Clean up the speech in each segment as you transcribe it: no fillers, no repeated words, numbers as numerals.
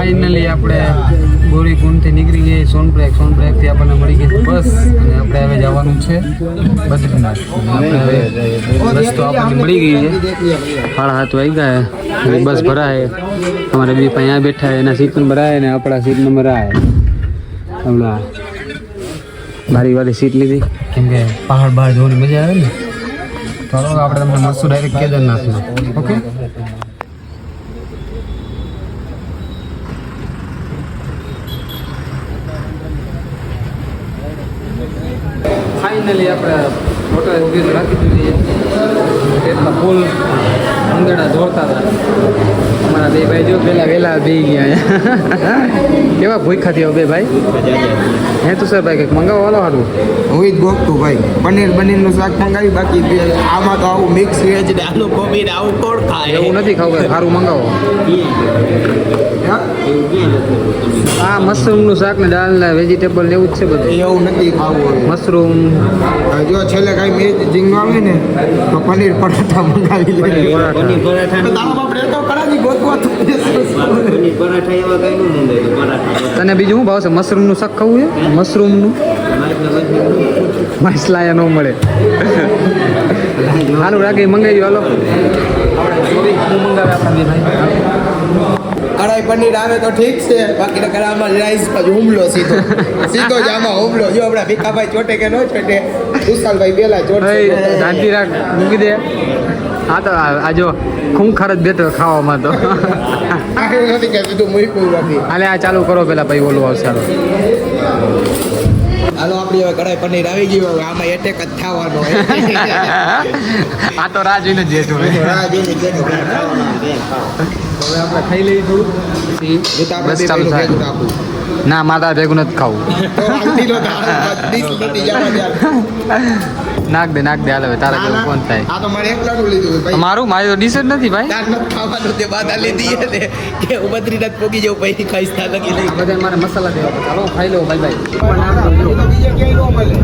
Finally આપણે ગોરીકુંડથી નીકળી ગઈ સોનપ્રયાગથી આપણને મળી ગઈ બસ અને આપણે હવે જવાનું છે બદ્રીનાથ. આપણે હવે બસ તો આપણને મળી ગઈ છે 7:30 વાગ્યા હવે બસ ભરાય. અમારે બી અહીંયા બેઠા એના સીટ નંબર આવે ને આપણા સીટ નંબર આવે. હમણાં બારી સીટ લીધી કેમ કે પહાડ બહાર જોવાની મજા આવે ને. ચાલો આપણે તમને મળશું ડાયરેક્ટ કેદારનાથમાં. ઓકે ફાઇનલી આપણે હોટલ ઉભી રાખી દીધી એટલા ફૂલ ઉંદરડા દોડતા હતા. અમારા બે ભાઈ જો વહેલા બે ગયા કેવા ભૂખા થયા બે ભાઈ. હે તો સર ભાઈ કંઈક મંગાવો વાલો સારું હું જ ગોખતું ભાઈ પનીરનું શાક મંગાવી બાકી આમાં તો આવું મિક્સ વેજ ને આલુ કોબી ને આવું કોણ ખાય એવું નથી ખાવું સારું મંગાવો. હા મશરૂમનું શાક ને દાળ ને વેજીટેબલ ને એવું જ છે બધું. એવું નથી ખાવું મશરૂમ જો છેલ્લે કાંઈ મેં જીંગનું આવે ને તો પનીર પરાઠા મંગાવી લે. તને બીજું શું ભાવશે? મશરૂમનું શાક ખાવું છે? મશરૂમનું મસલા ન મળે. હાલું રાખી મંગાવી દો. હાલો મંગાવે આપણા બે ભાઈ. કઢાઈ પનીર આવે તો ઠીક છે બાકી નકર આમાં રાઈસ પર હુમલો સીધો જ આમાં હુમલો. જો આપણા ભીખાભાઈ ચોટે કે ન ચોટે વિશાલભાઈ પેલા ચોટે. શાંતિ રાખ મૂકી દે. હા તો આ જો ખૂંખાર જ બેઠો ખાવામાં તો નથી કે સીધું મૂક્યું બાકી. હાલે આ ચાલુ કરો પેલા ભાઈ ઓલું આવશે. હાલો આપણી હવે કઢાઈ પનીર આવી ગયું. હવે આમાં એટેક જ થવાનો. આ તો રાહ જોઈને જ જેઠું રાહ જોઈને જેઠું. હવે આપણે ખાઈ લઈએ થોડું પછી બસ ચાલુ થાય. ના માતા ભેગું નથી ખાવું. નાખ દે હાલ હવે તારા જેવું કોણ થાય. આ તો મારે એકલાનું લીધું ભાઈ. મારી તો ડીશ જ નથી ભાઈ. તાર નથી ખાવાનું તે બાધા લીધી છે ને કે હું બદ્રીનાથ પોગી જાઉં પછી ખાઈશ તાર લગી લઈ. બધા મારે મસાલા દેવા ચાલો ખાઈ લો ભાઈ. બીજે ક્યાંય ન મળે.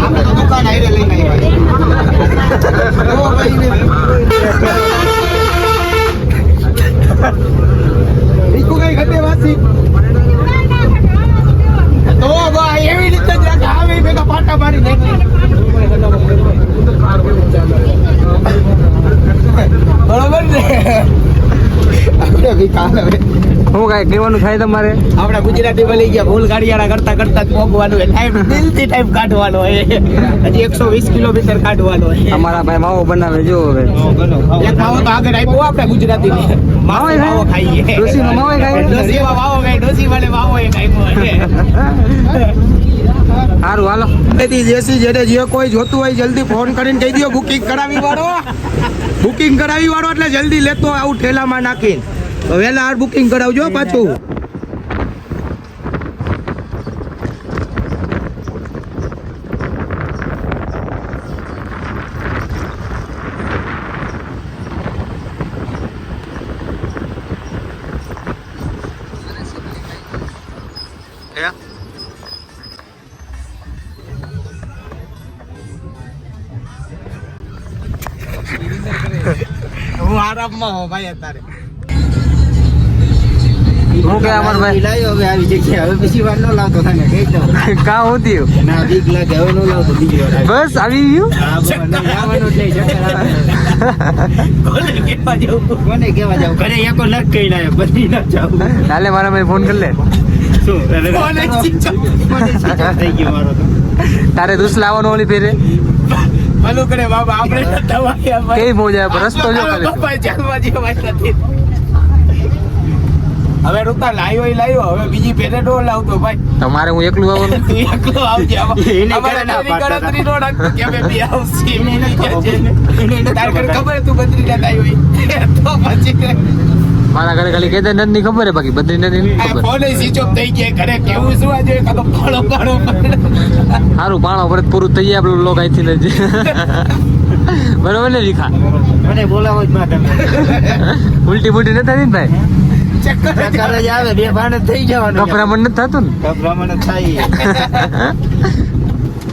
આપણે તો દુકાન આઈને લઈને તો ભાઈ એવી રીતે જ રાખે. આવી ભેગા પાટા મારી બરોબર ને આપણે ભી કાલે શું કાંઈ કહેવાનું થાય તમારે? આપણા ગુજરાતી બોલી ગયા ભૂલ ગાડીયાળા કરતા જ પોગવાનું હોય. ટાઈમ દિલથી ટાઈમ કાઢવાનો હોય. હજી 120 કિલોમીટર કાઢવાનો હોય. અમારા ભાઈ માવો બનાવે જો હવે એક માવો તો આગળ આપ્યો આપણે ગુજરાતી માવો ખાઈએ. ડોસીનો માવો ખાઈએ. ડોસીમાં માવો ખાઈ ડોસી વાળે માવો એ ખાઈ. સારું હાલો. જેસી જેને જે કોઈ જોતું હોય જલ્દી ફોન કરીને કહી દો બુકિંગ કરાવી વાળો એટલે જલ્દી લેતો આવું ઠેલામાં નાખીને વહેલા બુકિંગ કરાવજો પાછું. હું આરામમાં હો ભાઈ અત્યારે. હું કે અમાર ભાઈ લાયો હવે આવી જગ્યા હવે પછી વાર ન લાવતો તને કહી દઉં. કા હોતી ના બીક લાગે હવે ન લાવતો બીજી વાર. બસ આવી ગયું. કોને કેવા જાવ ઘરે એકો લગ કઈ લાયો બધી ન જાવ. હાલે મારા ભાઈ ફોન કરી લે. શું કોને થઈ ગયો મારો તો. તારે દુસ લાવવાનો ઓલી ફેરે ભલો કરે બાબા આપણે દવા કઈ મોજા પર રસ્તો જો કરે હવે રૂતા લાવ્યો હવે બીજી ફેરે નો લાવતો ભાઈ. તમારે હું એકલું આવવાનું. તું એકલો આવજે. અમારે નવી ગણતરી નો રાખતો કે અમે બે આવશે. તાર ઘરે ખબર તું બદ્રીનાથ આવ્યો તો પછી મારા ઘરે ખાલી કેદારનાથ ની ખબર હે બાકી બદ્રીનાથ ની ખબર. ફોન સ્વિચ ઓફ થઈ ગયા ઘરે કેવું શું આજે કાતો પાણો સારું પાણો પરત પૂરું થઈ જાય આપણું લોક અહીંથી જ બરોબર ને વિખા મને બોલાવો જ માં તમે. ઉલટી બુલટી નથી થતી ને ભાઈ? ચક્કર જ આવે બે ભાણ થઈ જવાનું. ગભરામણ નથી થતું ને? ગભરામણ થાય.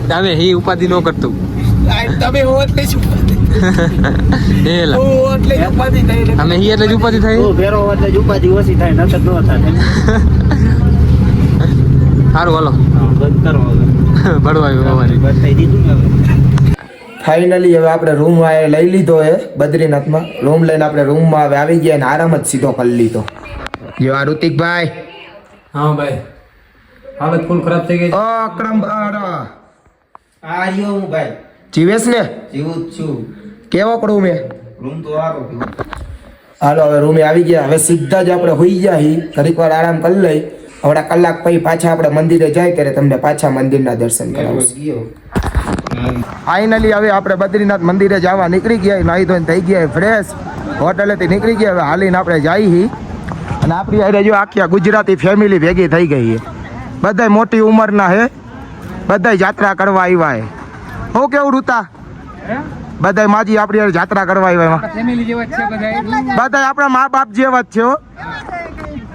તમે હી ઉપાધિ ન કરતું. તમે હોત ને શું એલા એટલે ઉપાધિ થઈ એટલે અમે ઈ એટલે જ ઉપાધિ થાય ફેરો એટલે જ ઉપાધિ ઓછી થાય નકર ન થાય સારું હાલો બંધ કરો હવે ભરવાયું અમારી બસ થઈ દીધું ને હવે ફાઇનલી હવે આપણે રૂમ લઈ લીધો હે બદ્રીનાથમાં. રૂમ લઈને આપણે રૂમમાં હવે આવી ગયા અને આરામ જ સીધો કરી લીધો. જો આ ઋતિકભાઈ, હા ભાઈ હાલત ફૂલ ખરાબ થઈ ગઈ છે. અક્રમ બારા આ રહ્યો હું ભાઈ જીવેશ ને જીવું જ છું કેવો રૂમ હે? રૂમ તો સારો હાલો હવે રૂમે આવી ગયા. હવે સીધા જ આપણે હોઈ ગયા હી, ઘડીક વાર આરામ કરી લઈ. હમણાં કલાક પછી પાછા આપણે મંદિરે જાય ત્યારે તમને પાછા મંદિરના દર્શન કરાવશું. ગયો ફાઇનલી હવે આપણે બદ્રીનાથ મંદિરે જવા નીકળી ગયા. નાહી ધોઈને થઈ ગયા ફ્રેશ, હોટલેથી નીકળી ગયા. હવે હાલીને આપણે જઈ હી અને આપણી હારે જો આખી ગુજરાતી ફેમિલી ભેગી થઈ ગઈ છે. બધાય મોટી ઉંમરના હે, બધાય જાત્રા કરવા આવ્યા હે. હું કેવું ઋતા? બધાય માજી આપણી હારે જાત્રા કરવા આવ્યા એમાં ફેમિલી જેવા જ છે બધા. બધાય આપણા મા બાપ જેવા જ છે હો.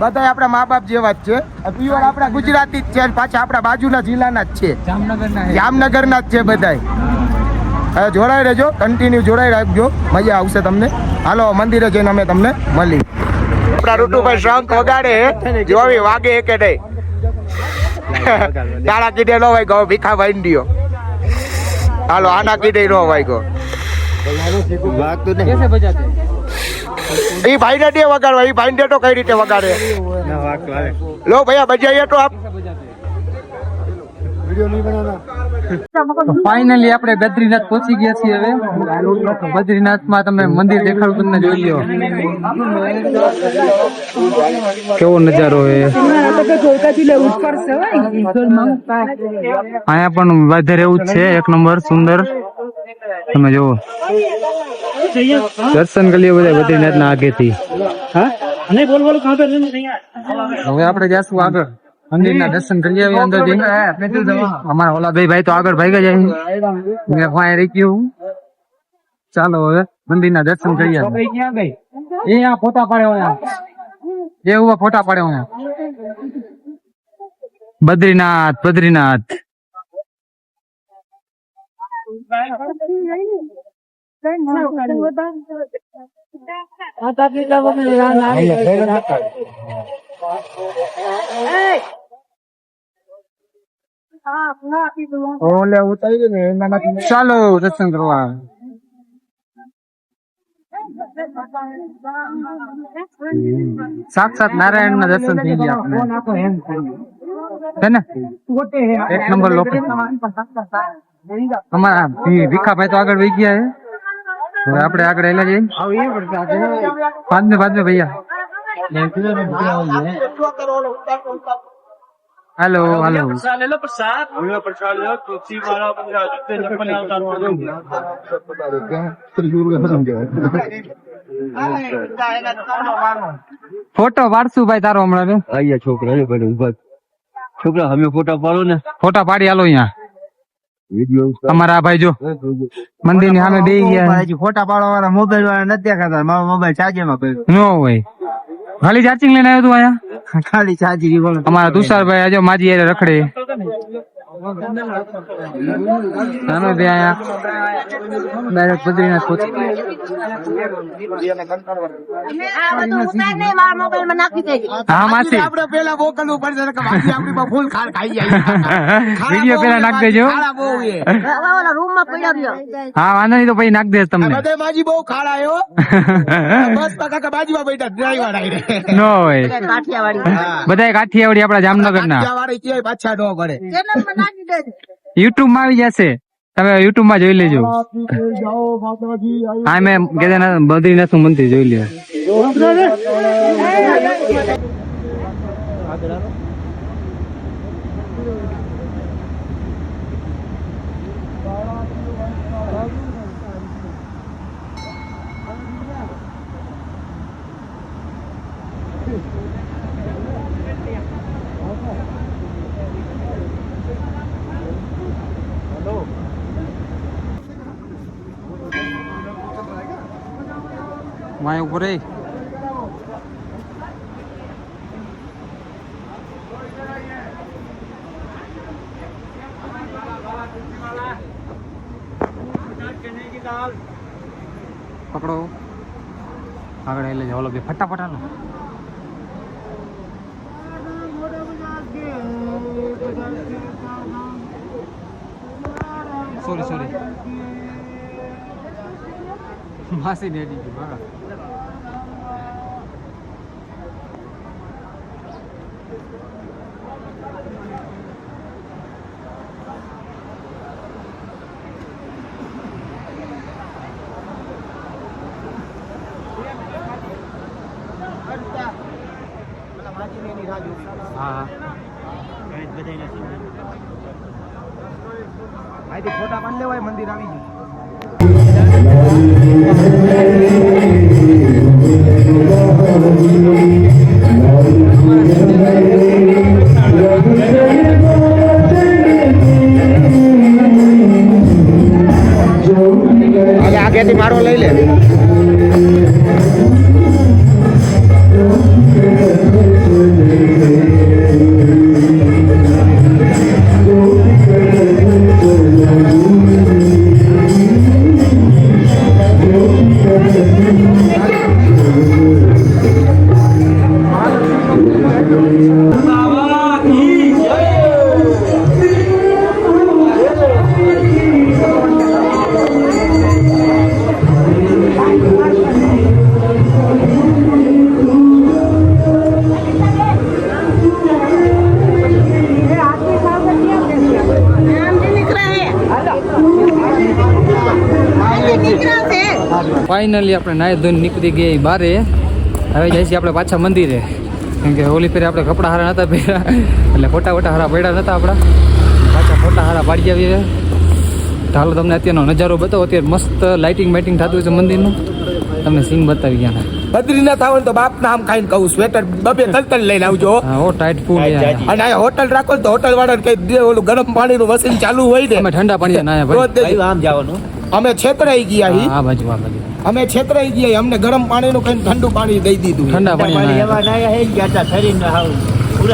બધાય આપણા મા બાપ જેવા જ છે. પ્યોર આપણા ગુજરાતી જ છે અને પાછા આપણા બાજુના જિલ્લાના જ છે, જામનગરના જ છે બધાય. હવે જોડાઈ રહેજો, કન્ટિન્યુ જોડાઈ રાખજો, મજા આવશે તમને. હાલો મંદિરે જઈને અમે તમને મળી. આપણા ઋતુભાઈ શંખ વગાડે જોવી વાગે કે નહીં. તારા કીધે નો વાગ્યો, ભીખા ભાઈ હાલો આના કીધે નો વાગ્યો. વાગતું નહીં कैसे बजाते हैं? એ ભાઈ ને વગાડવા, એ ભાઈ ને તો કઈ રીતે વગાડે? ના વાગતું આવે લો ભૈયા બજાઈએ તો આપ. ફાઇનલી આપણે બદ્રીનાથ પહોંચી ગયા છીએ. હવે બદ્રીનાથમાં તમે મંદિર દેખાડું, તમને જોઈ લ્યો કેવો નજારો છે. અહીંયા પણ વધારે એવું જ છે, એક નંબર સુંદર. તમે જુઓ, દર્શન કરી લ્યો બધા બદ્રીનાથના આગેથી. હવે આપણે જઈશું આગળ, મંદિરના દર્શન કરી આવીએ અંદર જઈને. અમારા ઓલા ભાઈ તો આગળ ભાગ્યા જાય, મેં પાસે રહી ગયું. ચાલો હવે મંદિરના દર્શન કરીએ. એ આ ફોટા પાડે, એ ઉભા ફોટા પાડે. બદ્રીનાથ બદ્રીનાથ ચાલો દર્શન કરવા. સાક્ષાત નારાયણ ના દર્શન થઈ ગયા આપણે, એક નંબર લોકો. અમારા ભીખાભાઈ તો આગળ વહી ગયા છે. હવે આપણે આગળ એલા જઈએ. बाद में भैया. हेलो हेलो फोटो पाड़सू भाई तारो हमारा અહીંયા છોકરા ને બધું ઉભા છોકરા અમે ફોટા પાડો ને फोटा पाड़ी आलो यहाँ. વિડિયો हमारा भाई जो मंदिर ની સામે બેહી ગયા. ફોટા પાડવા વાળા મોબાઈલ વાળા નથી દેખાતા. મારો મોબાઈલ ચાર્જરમાં પડ્યો નો હોય, ખાલી ચાર્જિંગ લઈને આવ્યો તું અહીંયા. ખાલી ચાર્જિંગ બોલો हमारा तुषारભાઈ આજે માજી હારે રખડે. અમે બે આયા ડાયરેક્ટ બદ્રીનાથ પહોંચી. હા માસી આપણે પેલા મોકલવું પડશે કે માસી આપણી માં ફૂલ ખાર ખાઈ જાય. વિડીયો પેલા નાખ દેજો. ખાડા બહુ છે. હા વાંધો નહીં, તો પછી નાખ દે તમને. બધે માજી બહુ ખાડા આવ્યો. બસ કાકા બાજુમાં બેઠા ડ્રાઈવર આવી. નો હોય, બધા કાઠિયાવાડી આપડા જામનગર ના. વાળી ક્યાંય પાછા ન પડે. યુટ્યુબ માં આવી જશે, તમે યુટ્યુબ માં જોઈ લેજો. હા મેં કેદારનાથ બદ્રીનાથ નું મંદિર જોઈ લે. માય ઉપર પકડો આગળ એટલે જાવ બે ફટાફટ હાલો સોરી માસી ને અડી ગયું બરાબર હા અહીંથી ફોટા પાડી લેવાય મંદિર આવી ગયું આગેથી મારો લઈ લે ફાઇનલી આપણે નાહી ધોઈને નીકળી ગઈ બારે હવે જાય છે આપણે પાછા મંદિરે કેમ કે હોલી ફેરે આપણે કપડાં હારા નહોતા પહેર્યા એટલે ફોટા હારા પડ્યા નહોતા આપણા પાછા ફોટા હારા પાડી આવીએ ચાલો તમને અત્યારનો નજારો બતાવો અત્યારે મસ્ત લાઇટિંગ થતું છે મંદિરનું તમને સીન બતાવી ગયા બદ્રીનાથ આવો તો બાપ નામ ખાઈને કહું સ્વેટર બબે તલતલ લઈને આવજો હા ઓ ટાઈટ ફૂલ અને આ હોટલ રાખો તો હોટલ વાળાને કઈ દે ઓલું ગરમ પાણીનું મશીન ચાલુ હોય ને અમે ઠંડા પાણી ના ભાઈ આમ જવાનું અમે છેતરાઈ ગયા હી આ બાજુ અમે છેતરાઈ ગયા અમને ગરમ પાણીનું કઈ ઠંડુ પાણી દઈ દીધું ઠંડા પાણી એવા નાયા હે જાતા શરીરને હાવ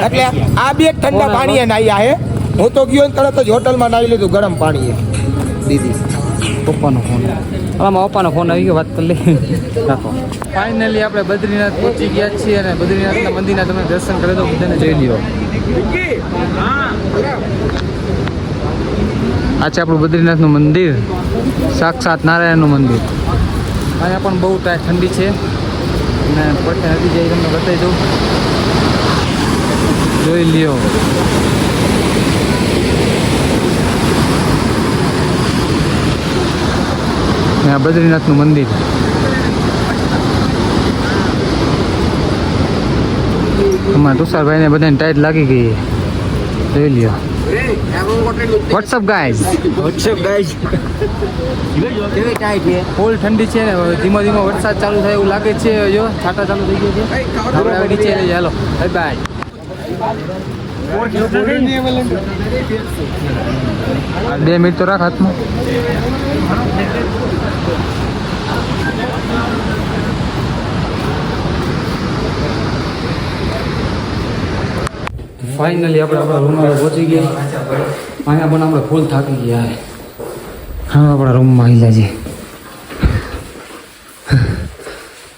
એટલે આ બે ઠંડા પાણીએ નાયા હે હું તો ગયો ને તરત જ હોટલમાં નાહી લીધું ગરમ પાણીએ દીદી પપ્પાનો ફોન આમાં પપ્પાનો ફોન આવી ગયો વાત કરી લે રાખો ફાઇનલી આપણે બદ્રીનાથ પહોંચી ગયા છીએ અને બદ્રીનાથના મંદિરના તમે દર્શન કરી દો બધાને જોઈ લ્યો આ છે આપણું બદ્રીનાથનું મંદિર સાક્ષાત નારાયણનું મંદિર અહીંયા પણ બહુ ઠંડી છે અને પડખે નદી જાય તમને બતાવી દઉં જોઈ લ્યો આ બદ્રીનાથનું મંદિર અમારા તુષારભાઈને બધાને ટાઈટ લાગી ગઈ જોઈ લ્યો વોટ્સઅપ ગાઈઝ કેવી ટાઈટ છે ફૂલ ઠંડી છે ને ધીમો વરસાદ ચાલુ થાય એવું લાગે છે જો છાટા ચાલુ થઈ ગયું છે આપણે હવે નીચે લઈ ચાલો બાય બાય 2 મિનિટ તો રાખ હાથમાં ફાઇનલી આપણે આપણા રૂમમાં પહોંચી ગયા અહીંયા પણ આપણે ફૂલ થાકી ગયા હા આપણા રૂમમાં આવી જાય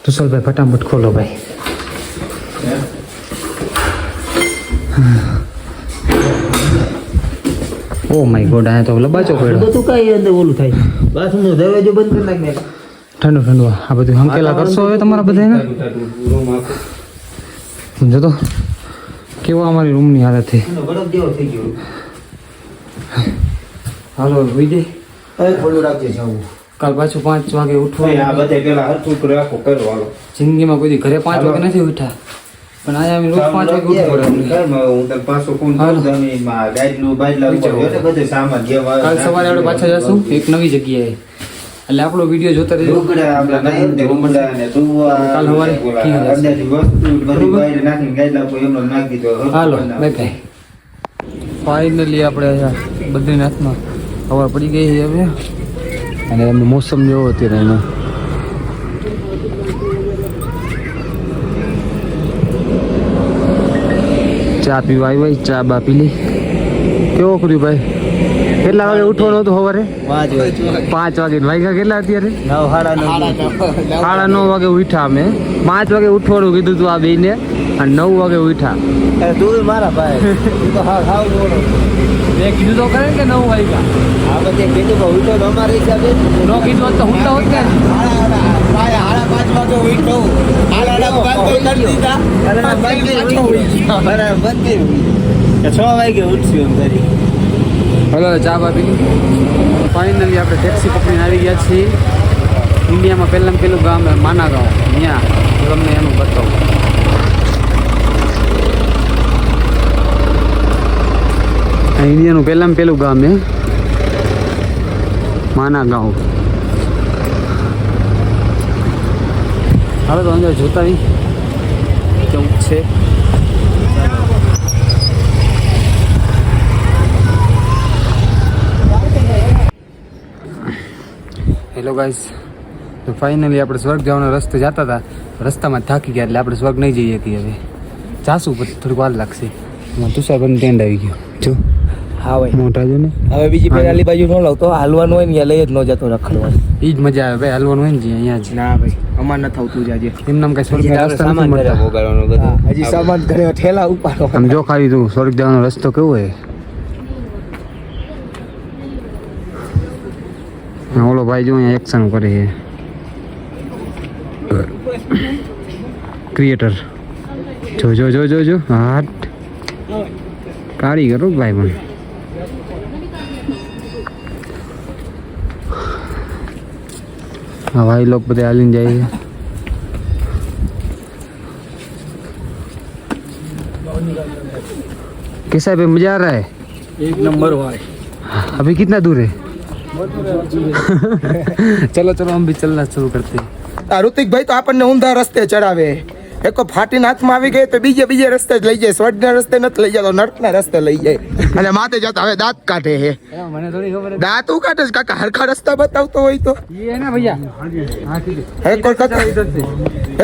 તુષારભાઈ ફટાફટ ખોલો ભાઈ ઓ માય ગોડ આ તો લબાચો પડ્યો બધું કઈ અંદર ઓલું થાય બાથરૂમનો દરવાજો બંધ કરી નાખ ને ઠંડુ આ બધું હંકેલા કરશો હવે તમારા બધાને સમજો તો કેવો અમારી રૂમની હાલત છે બરફ જેવો થઈ ગયો હાલો હોઈ જાય હવે ખોલું રાખજે જાવું કાલ પાછું 5 વાગે ઉઠવાનું આ બધે પેલા હરતું રાખો કરો હાલો જિંદગીમાં કોઈ દી ઘરે 5 વાગે નથી ઉઠ્યા પણ આજે અમે રોજ 5 વાગે ઉઠવું પડે અમને. હું તને પાછો ફોન કરું તમે માં ગાઈડનું બાઈડલા ઉપર એટલે બધું સામાન જેવા કાલ સવારે આપણે પાછા જશું એક નવી જગ્યાએ એટલે આપણો વિડીયો જોતા રહેજો લુગડા આપણા નાઈન ને લુગડા ને તુવા કાલ સવારે અંદરથી વસ્તુ બધી બાઈડ નાખીને ગાઈડલા ઉપર એમનો નાખી દીધો હાલો બાય બાય ફાઇનલી આપણે અહીંયા બદ્રીનાથમાં હવા પડી ગઈ છે હવે અને એમનું મોસમ જેવો અત્યારે એનો ચા પીવા આવી ચા બા પી લી કેવો કર્યું ભાઈ કેટલા વાગે ઉઠવાનું હતું સવારે 5 વાગે 5 વાગે વાગ્યા કેટલા અત્યારે 9 સાડા 9 વાગે ઉઠ્યા અમે 5 વાગે ઉઠવાનું કીધું તું આ બેને અને 9 વાગે ઉઠ્યા તું મારા ભાઈ તું તો હાવ બોલો મેં કીધું તો કરે કે 9 વાગ્યા આ બધે કીધું બહુ તો અમારે હિસાબે ન કીધું હોત તો હું હોત ને 5 વાગે ઉઠો બરાબર 6 વાગે ઉઠશું એમ કરી હલો ચા બાપી ફાઇનલી આપણે ટેક્સી પકડીને આવી ગયા છીએ ઇન્ડિયામાં પહેલું ગામ માના ગામ ત્યાં તમને એનું બતાવું આ ઇન્ડિયાનું પહેલું ગામ હે માના ગામ હવે તો અંદર જોતા કેવું છે હેલો ગાઈસ તો ફાઇનલી આપણે સ્વર્ગ જવાનો રસ્તે જતા હતા રસ્તામાં થાકી ગયા એટલે આપણે સ્વર્ગ નહીં જઈએ હતી હવે જાશું પછી થોડીક વાર લાગશે તુષારભાઈનો ટેન્ડ આવી ગયો જો હા ભાઈ મોટા જો ને હવે બીજી પેલી બાજુ ન લાવતો હાલવાનું હોય ને ત્યાં લઈ જ ન જતો રખડવાનું એ જ મજા આવે ભાઈ હાલવાનું હોય ને જી અહીંયા જ ના ભાઈ અમાર ન થતું જ આજે એમ નામ કઈ સ્વર્ગ રસ્તા નથી મળતા વગાડવાનું બધું હજી સામાન ઘરે ઠેલા ઉપાડો આમ જો ખાલી તું સ્વર્ગ જવાનો રસ્તો કેવો હોય ઓલો ભાઈ જો અહીંયા એક્શન કરે છે ક્રિએટર જો જો જો જો જો હાટ કારીગરો ભાઈ પણ હા ભાઈ લોકો બધા હાલીને જાય છે कैसा है भाई मजा आ रहा है એક નંબર ભાઈ अभी कितना दूर है चलो चलो हम भी चलना शुरू करते हैं આ ઋતિકભાઈ તો આપણને ઊંધા રસ્તે ચડાવે એક ફાટીને હાથમાં આવી ગઈ તો બીજે રસ્તે જ લઈ જાય સ્વર્ગના રસ્તે નથી લઈ જતો નર્કના રસ્તે લઈ જાય અને માથે જતા હવે દાંત કાઢે હે मैंने थोड़ी खबर દાંત હું કાઢે છે કાકા હરખા રસ્તા બતાવતો હોય તો ये है ना भैया हाँ ठीक है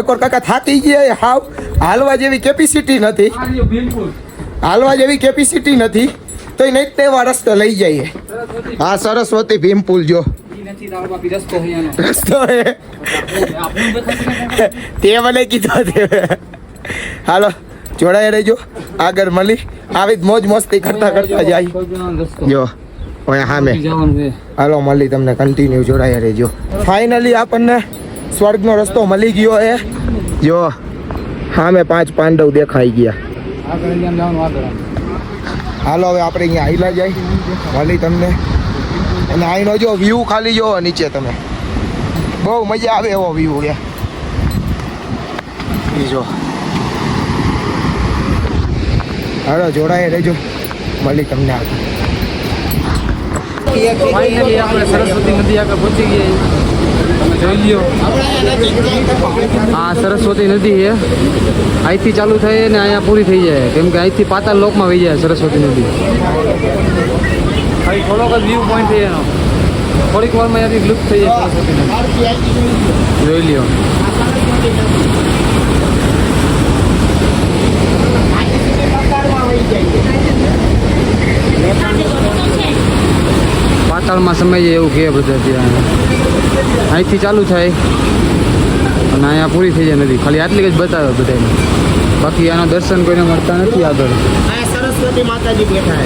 એક વાર કાકા થાકી ગયા હાવ હાલવા જેવી કેપેસિટી નથી હાલવા જેવી કેપેસિટી નથી તો એ નહીં તેવા રસ્તે લઈ જઈએ હા સરસ્વતી ભીમ પુલ જો રસ્તો હે તે મને કીધો તે હાલો જોડાઈ રહેજો આગળ મળી આવી જ મોજ મસ્તી કરતા જાય જો ઓય સામે હાલો મળી તમને કન્ટિન્યુ જોડાઈ રહેજો ફાઇનલી આપણને સ્વર્ગનો રસ્તો મળી ગયો હે જો સામે 5 પાંડવ દેખાઈ ગયા હાલો હવે આપણે અહીંયા આઈલા જાય મળી તમને અને અહીંનો જો વ્યૂ ખાલી જોવો નીચે તમે બહુ મજા આવે એવો વ્યૂ છે જો હાલો જોડાઈ રહેજો મળી તમને આગળ फाइनली આપણે સરસ્વતી નદી આગળ પહોંચી ગયા તમે જોઈ લ્યો આ સરસ્વતી નદી છે અહીંથી ચાલુ થાય ને અહીંયા પૂરી થઈ જાય કેમ કે અહીંથી પાતાળ લોકમાં વહી જાય સરસ્વતી નદી ખાલી થોડોક જ વ્યૂ પોઈન્ટ થઈ એનો થોડીક વારમાં અહીંયાથી લુપ્ત થઈ જાય સરસ્વતી નદી જોઈ લ્યો પાતાળમાં સમય જાય એવું કહે બધા ત્યાં અહીંથી ચાલુ થાય અને અહીંયા પૂરી થઈ જાય નદી ખાલી આટલી જ બતાવે બધાને બાકી આના દર્શન કોઈને મળતા નથી આગળ સરસ્વતી માતાજી બેઠા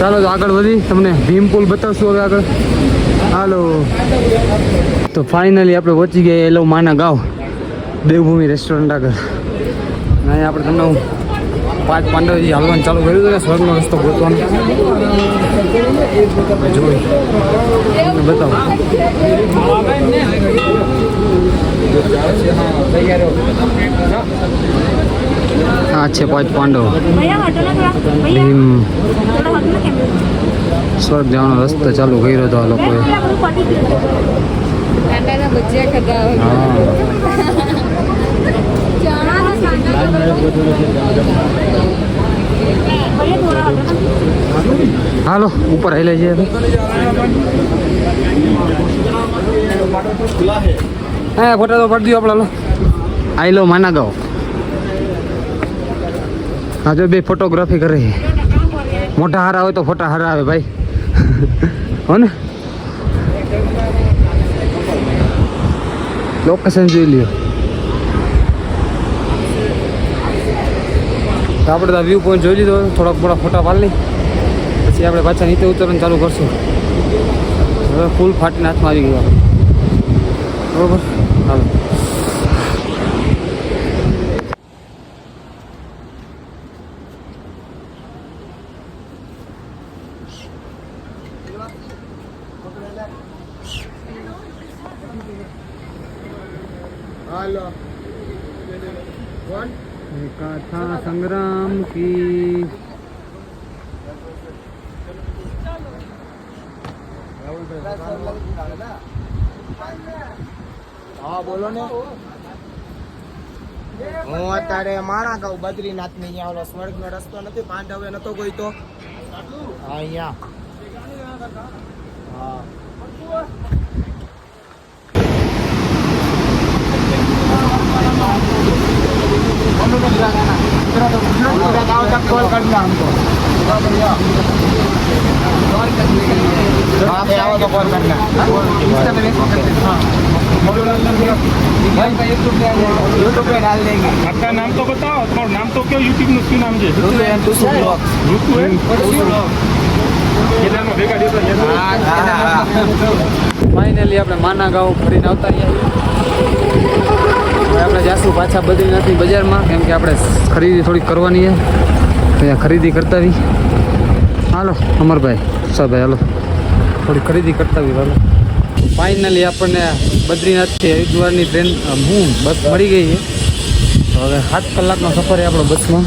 ચાલો તો આગળ વધી તમને ભીમ પુલ બતાવશું હવે આગળ હાલો તો ફાઇનલી આપણે પહોંચી ગયા એલો માના ગાંવ દેવભૂમિ રેસ્ટોરન્ટ આગળ અહીંયા આપણે તમને 5 પાંડવજી હાલવાનું ચાલુ કર્યું હતું ને સ્વર્ગનો રસ્તો ગોતવાનો જોઈ તમને બતાવો આ છે 5 પાંડવ ભીમ સ્વર્ગ જવાનો રસ્તો ચાલુ કર્યો હતો આ લોકોએ હાલો ઉપર હાલે છે હા ફોટા તો પાડી દો આપણે હાલો આઈ લો માના ગાંવ હા જો બે ફોટોગ્રાફી કરે મોટા હારા હોય તો ફોટા હારા આવે ભાઈ હો ને લોકેશન જોઈ લ્યો તો આપણે તો વ્યૂ પોઈન્ટ જોઈ લીધો થોડાક મોટા ફોટા પાડી પછી આપણે પાછા નીચે ઉતરવાનું ચાલુ કરશું હવે ફૂલ ફાટીને હાથમાં આવી ગયો બરોબર હાલો હાલો કોણ गाथा संग्राम की હા બોલો ને હું અત્યારે માણા ગાઉં બદ્રીનાથ ની અહીંયા ઓલો સ્વર્ગ નો રસ્તો નથી પાંડવે નતો કોઈ તો હા અહીંયા હા કોલ કરના हमको हाँ भाई आओ तो कॉल करना यूट्यूब पे डाल देंगे आपका नाम तो बताओ તમારું નામ તો કયો યુટ્યુબ નું શું નામ છે ऋतु ब्लॉग કેદારમાં ભેગા દેતા ફાઇનલી આપણે માના ગાંવ ફરીને આવતા રહ્યા હવે આપણે જાશું પાછા બદ્રીનાથની બજારમાં કેમ કે આપણે ખરીદી થોડીક કરવાની છે ત્યાં ખરીદી કરતા આવી હાલો અમરભાઈ સાહેબ હાલો થોડી ખરીદી કરતા આવી હાલો ફાઇનલી આપણને બદ્રીનાથથી હરિદ્વારની ટ્રેન બસ મળી ગઈ છે તો હવે 7 કલાકનો સફર છે આપણો બસમાં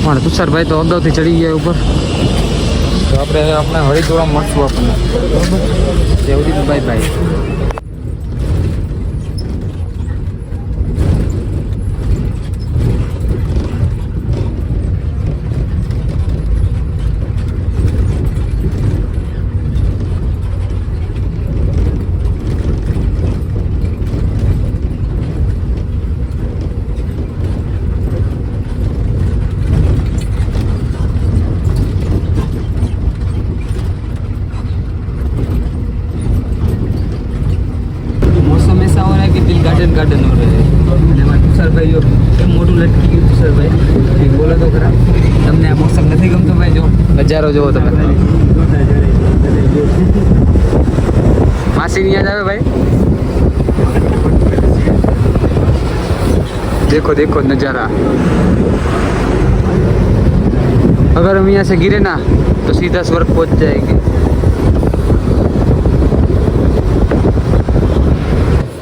મારે તુષારભાઈ તો અગાઉથી ચડી ગયા ઉપર તો આપણે હરિદ્વારમાં મળશું આપણને બરાબર જય બાય બાય गार्डन हो रहे हैं तुषार भाई जो मोटू लटकी गયું तुषार भाई बोलो तो खरा તમને આ મોસમ નથી ગમતો ભાઈ જો નજારો જોવો તમે માસી ની યાદ આવે ભાઈ देखो देखो नज़ारा अगर हम यहाँ से गिरे ना तो सीधा स्वर्ग पहुँच जाएंगे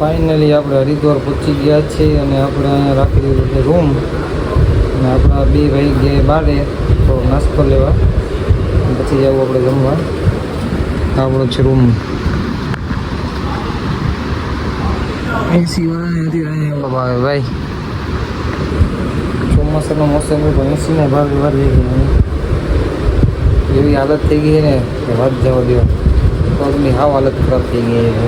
ફાઇનલી આપણે હરિદ્વાર પહોંચી ગયા છીએ અને આપણે અહીંયા રાખી દીધું છે રૂમ અને આપણા બે ભાઈ ગયા બારે તો નાસ્તો લેવા પછી જવું આપણે જમવા આપણો છે રૂમ એસી વાળાને હતી ભાવે ભાઈ ચોમાસાનો મોસમ પણ એસીને ભાવે વાર જઈ ગઈ એવી હાલત થઈ ગઈ ને કે વાત જવા દો પગની હાવ હાલત ખરાબ થઈ ગઈ છે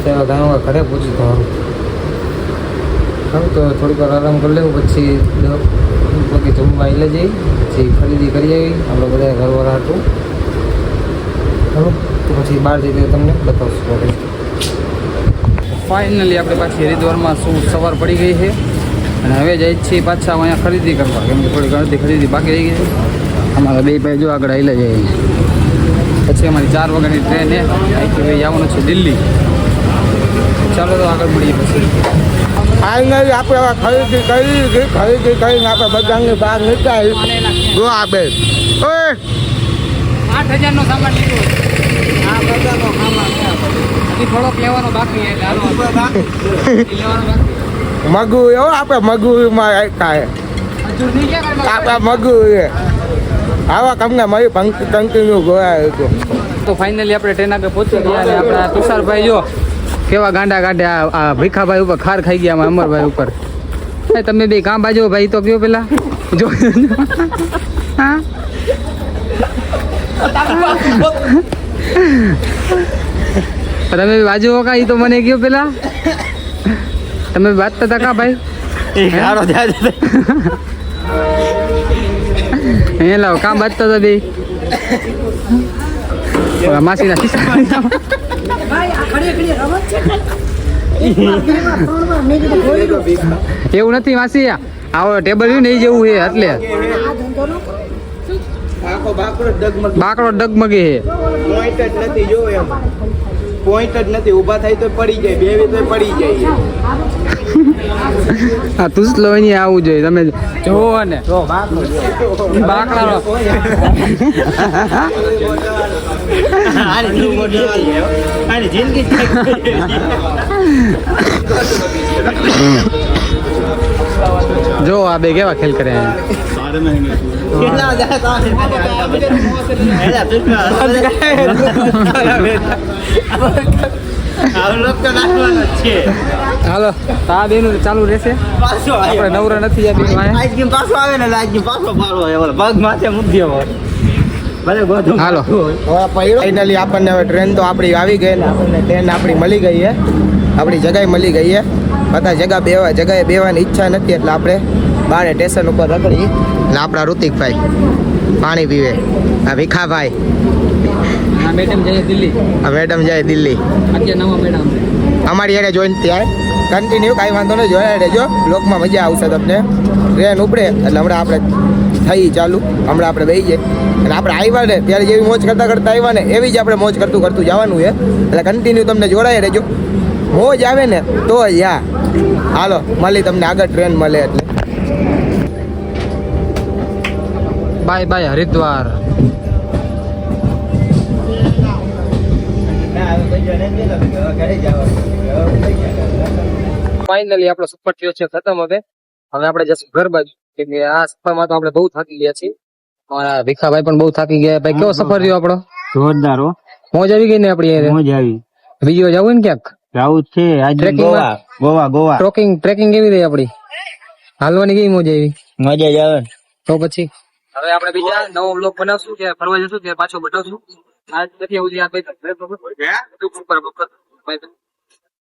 ત્યાં ઘણા ઘરે પહોંચી તો સારું તો થોડીક વાર આરામ કરી લેવું પછી 10 વાગે જમવા એટલે જઈ પછી ખરીદી કરી આવી આપણે બધા ઘરવાળા હતું સારું તો પછી બહાર જઈને તમને બતાવશું ફાઇનલી આપણે પાછી હરિદ્વારમાં શું સવાર પડી ગઈ છે અને હવે જઈએ છીએ પાછા અહીંયા ખરીદી કરવા કેમ કે થોડી ઘણી ખરીદી બાકી રહી ગઈ છે અમારા બે ભાઈ જો આગળ આવેલા જઈએ પછી અમારી 4 વાગ્યાની ટ્રેન છે અહીંથી જવાનું છે દિલ્હી ચાલો તો આગળ મળીએ પછી ફાઇનલી આપણે ખરીદી કરીને આપણે બધાને બહાર નીકળી જો આ બે ઓય 8,000 નો સામાન લીધો આ બધાનો સામાન હજી થોડોક લેવાનો બાકી એટલે હાલો લેવાનો બાકી મગુ એવો આપણે મગુમાં કાંઈ હજુ નહીં ક્યાં આપણા મગુ એ આવા તમને મારી કંટીન્યુ ગોયા હતો તો ફાઇનલી આપણે ટ્રેન આગળ પહોંચી ગયા અને આપણા તુષારભાઈ જો કેવા ગાંડા ગાંડે આ ભીખાભાઈ ઉપર ખાર ખાઈ ગયા અમરભાઈ ઉપર તમે બે કામ બાજુ ભાઈ તો કયો પેલા જો હા તમે બાજુ કા ઈ તો મને કયો પેલા તમે વાત કરતા કા ભાઈ એ લાવ કામ બાજતો તો બે માસીના ખિસ્સા એવું નથી માસી આવો ટેબલ રહ્યું ને એ જેવું છે એટલે બાકડો ડગમગે છે પોઈન્ટ જ નથી જો એમ પોઈન્ટ જ નથી ઊભા થાય તો પડી જાય બેવી તો પડી જાય આ તુસલો અહીં આવવું જોઈએ તમે જોવો ને બાકડાનો જો આ બે કેવા ખેલ કરે હાલો આ બેનું ચાલુ રહેશે આપણે નવરા નથી આ બેનું હાલો હવે ફાઇનલી આપણને હવે ટ્રેન તો આપણી આવી ગઈ ને આપણને ટ્રેન આપણી મળી ગઈ છે આપણી જગ્યાએ મળી ગઈ છે બધા જગ્યાએ બેવાની ઈચ્છા નથી એટલે આપણે બારે સ્ટેશન ઉપર રખડી એટલે આપણા ઋતિકભાઈ પાણી પીવે આ ભીખાભાઈ આ મેડમ જઈએ દિલ્હી આ મેડમ જાય દિલ્હી અત્યારે નવા મેડમ અમારી યારે જોઈન ત્યાં કન્ટિન્યુ કાંઈ વાંધો નહીં જોયા રહેજો બ્લોકમાં મજા આવશે તમને ટ્રેન ઉપડે એટલે હમણાં આપણે થઈ ચાલુ હમણાં આપણે બેસી જઈએ અને આપણે આવ્યા ને ત્યારે જેવી મોજ કરતાં આવ્યા ને એવી જ આપણે મોજ કરતું જવાનું છે એટલે કન્ટિન્યુ તમને જોડાઈ રહેજો મોજ આવે ને તો યા હાલો મળી તમને આગળ ટ્રેન મળે એટલે બાય બાય હરિદ્વાર ફાઇનલી આપણો સફર થયો છે ખતમ હવે આપણે જશું ઘર બાજુ કેમ કે આ સફરમાં તો આપણે બહુ થાકી ગયા છીએ અમારા ભીખાભાઈ પણ બહુ થાકી ગયા ભાઈ કેવો સફર રહ્યો આપણો જોરદાર હો મોજ આવી ગઈ ને આપણી મજા આવી બીજી વાર જવું ને ક્યાંક જવું છે આજ ગોવા ટ્રેકિંગ કેવી રહી આપણી હાલવાની કેવી મોજ આવી મજા જ આવે તો પછી હવે આપણે બીજા નવો બ્લોગ બનાવશું કે ફરવા જશું ત્યારે પાછો બતાવશું આજ નથી આવું